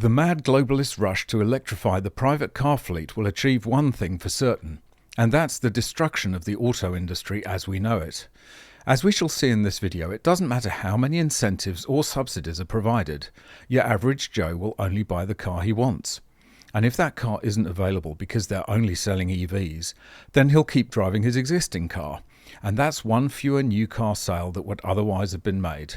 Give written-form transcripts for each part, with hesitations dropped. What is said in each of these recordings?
The mad globalist rush to electrify the private car fleet will achieve one thing for certain, and that's the destruction of the auto industry as we know it. As we shall see in this video, it doesn't matter how many incentives or subsidies are provided, your average Joe will only buy the car he wants. And if that car isn't available because they're only selling EVs, then he'll keep driving his existing car, and that's one fewer new car sale that would otherwise have been made.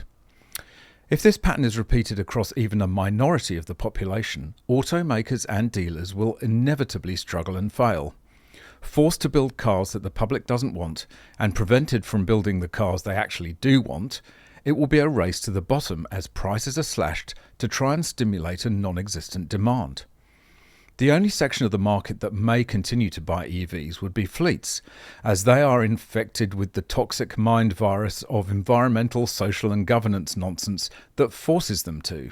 If this pattern is repeated across even a minority of the population, automakers and dealers will inevitably struggle and fail. Forced to build cars that the public doesn't want and prevented from building the cars they actually do want, it will be a race to the bottom as prices are slashed to try and stimulate a non-existent demand. The only section of the market that may continue to buy EVs would be fleets, as they are infected with the toxic mind virus of environmental, social and governance nonsense that forces them to.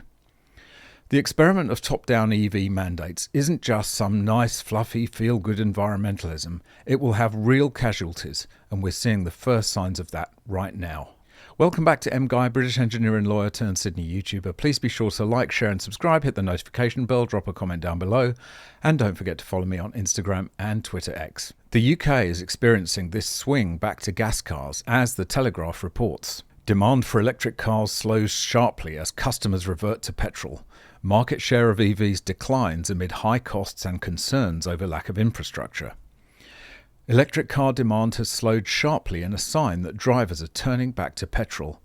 The experiment of top-down EV mandates isn't just some nice, fluffy, feel-good environmentalism. It will have real casualties, and we're seeing the first signs of that right now. Welcome back to MGUY, British engineer and lawyer turned Sydney YouTuber. Please be sure to like, share and subscribe, hit the notification bell, drop a comment down below, and don't forget to follow me on Instagram and Twitter X. The UK is experiencing this swing back to gas cars, as the Telegraph reports. Demand for electric cars slows sharply as customers revert to petrol. Market share of EVs declines amid high costs and concerns over lack of infrastructure. Electric car demand has slowed sharply in a sign that drivers are turning back to petrol.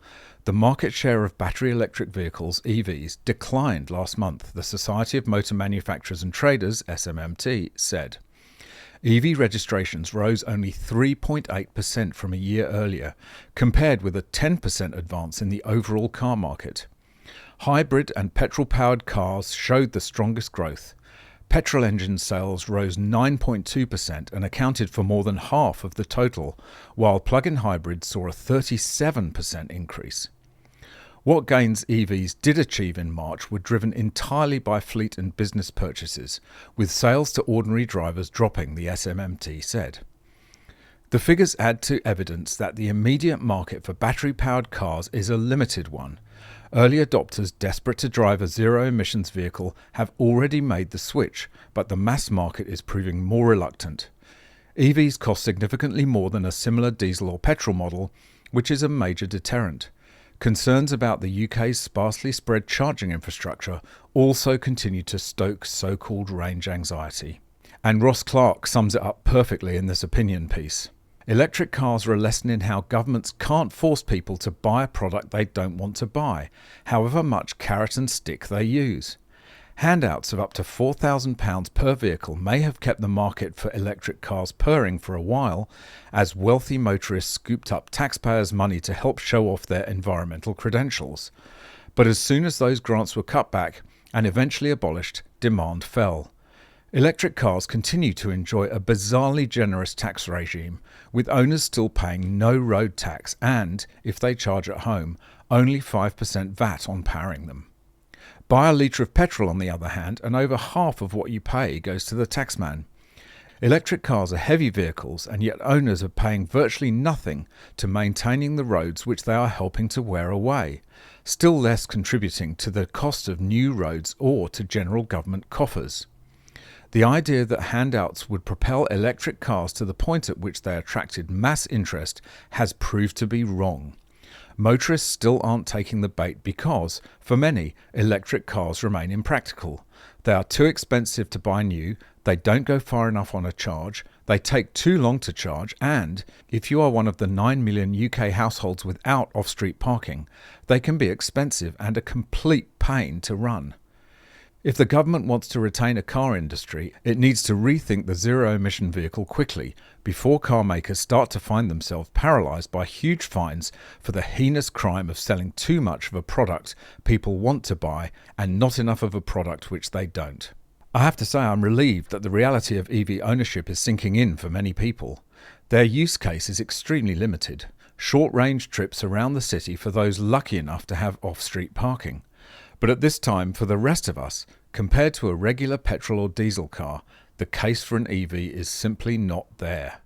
The market share of battery electric vehicles, EVs, declined last month, the Society of Motor Manufacturers and Traders, SMMT, said. EV registrations rose only 3.8% from a year earlier, compared with a 10% advance in the overall car market. Hybrid and petrol-powered cars showed the strongest growth. Petrol engine sales rose 9.2% and accounted for more than half of the total, while plug-in hybrids saw a 37% increase. What gains EVs did achieve in March were driven entirely by fleet and business purchases, with sales to ordinary drivers dropping, the SMMT said. The figures add to evidence that the immediate market for battery-powered cars is a limited one. Early adopters desperate to drive a zero-emissions vehicle have already made the switch, but the mass market is proving more reluctant. EVs cost significantly more than a similar diesel or petrol model, which is a major deterrent. Concerns about the UK's sparsely spread charging infrastructure also continue to stoke so-called range anxiety. And Ross Clark sums it up perfectly in this opinion piece. Electric cars are a lesson in how governments can't force people to buy a product they don't want to buy, however much carrot and stick they use. Handouts of up to £4,000 per vehicle may have kept the market for electric cars purring for a while, as wealthy motorists scooped up taxpayers' money to help show off their environmental credentials. But as soon as those grants were cut back and eventually abolished, demand fell. Electric cars continue to enjoy a bizarrely generous tax regime, with owners still paying no road tax and, if they charge at home, only 5% VAT on powering them. Buy a litre of petrol, on the other hand, and over half of what you pay goes to the taxman. Electric cars are heavy vehicles, and yet owners are paying virtually nothing to maintaining the roads which they are helping to wear away, still less contributing to the cost of new roads or to general government coffers. The idea that handouts would propel electric cars to the point at which they attracted mass interest has proved to be wrong. Motorists still aren't taking the bait because, for many, electric cars remain impractical. They are too expensive to buy new, they don't go far enough on a charge, they take too long to charge, and, if you are one of the 9 million UK households without off-street parking, they can be expensive and a complete pain to run. If the government wants to retain a car industry, it needs to rethink the zero-emission vehicle quickly before car makers start to find themselves paralysed by huge fines for the heinous crime of selling too much of a product people want to buy and not enough of a product which they don't. I have to say I'm relieved that the reality of EV ownership is sinking in for many people. Their use case is extremely limited. Short-range trips around the city for those lucky enough to have off-street parking. But at this time, for the rest of us, compared to a regular petrol or diesel car, the case for an EV is simply not there.